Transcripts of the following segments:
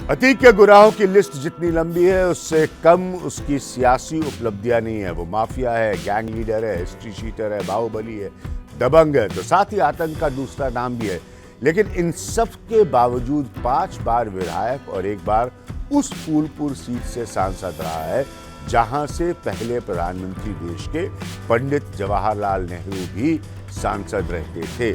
अतीक के गुनाहों की लिस्ट जितनी लंबी है उससे कम उसकी सियासी उपलब्धियां नहीं है। वो माफिया है, गैंग लीडर है, हिस्ट्री शीटर है, बाहुबली है, दबंग है, तो साथ ही आतंक का दूसरा नाम भी है। लेकिन इन सब के बावजूद 5 बार विधायक और 1 बार उस फूलपुर सीट से सांसद रहा है जहां से पहले प्रधानमंत्री देश के पंडित जवाहरलाल नेहरू भी सांसद रहते थे।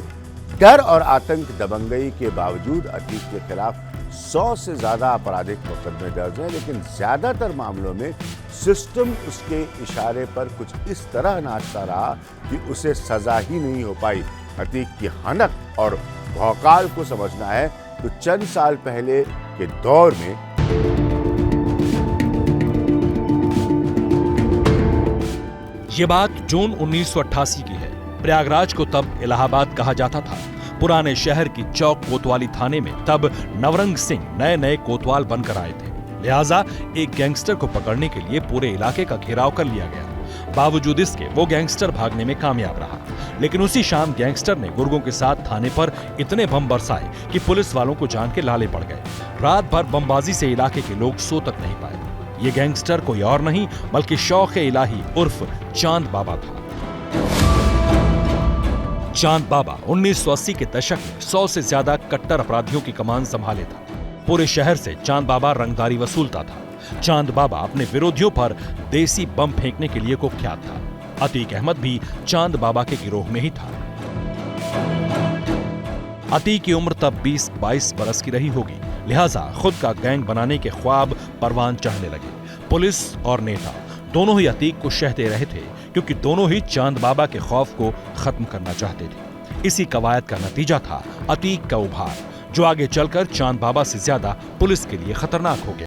डर और आतंक दबंगई के बावजूद अतीक के खिलाफ 100 से ज्यादा आपराधिक मुकदमे दर्ज हैं, लेकिन ज्यादातर मामलों में सिस्टम उसके इशारे पर कुछ इस तरह नाचता रहा कि उसे सजा ही नहीं हो पाई। अतीक की हनक और भौकाल को समझना है तो चंद साल पहले के दौर में ये बात जून 1988 की है। प्रयागराज को तब इलाहाबाद कहा जाता था। पुराने शहर की चौक कोतवाली थाने में तब नवरंग सिंह नए कोतवाल बनकर आए थे। लिहाजा एक गैंगस्टर को पकड़ने के लिए पूरे इलाके का घेराव कर लिया गया। बावजूद इसके वो गैंगस्टर भागने में कामयाब रहा। लेकिन उसी शाम गैंगस्टर ने गुर्गों के साथ थाने पर इतने बम बरसाए कि पुलिस वालों को जान के लाले पड़ गए। रात भर बमबाजी से इलाके के लोग सो तक नहीं पाए। ये गैंगस्टर कोई और नहीं बल्कि शौक-ए-इलाही उर्फ चांद बाबा था। चांद बाबा 1980 के दशक में 100 से ज्यादा कट्टर अपराधियों की कमान संभाले था। पूरे शहर से चांद बाबा रंगदारी वसूलता था। चांद बाबा अपने विरोधियों पर देसी बम फेंकने के लिए कुख्यात था। अतीक अहमद भी चांद बाबा के गिरोह में ही था। अतीक की उम्र तब 20-22 बरस की रही होगी, लिहाजा खुद का गैंग बनाने के ख्वाब परवान चढ़ने लगे। पुलिस और नेता दोनों ही अतीक को शहते रहे थे, क्योंकि दोनों ही चांद बाबा के खौफ को खत्म करना चाहते थे। इसी कवायद का नतीजा था अतीक का उभार, जो आगे चलकर चांद बाबा से ज्यादा पुलिस के लिए खतरनाक हो गया।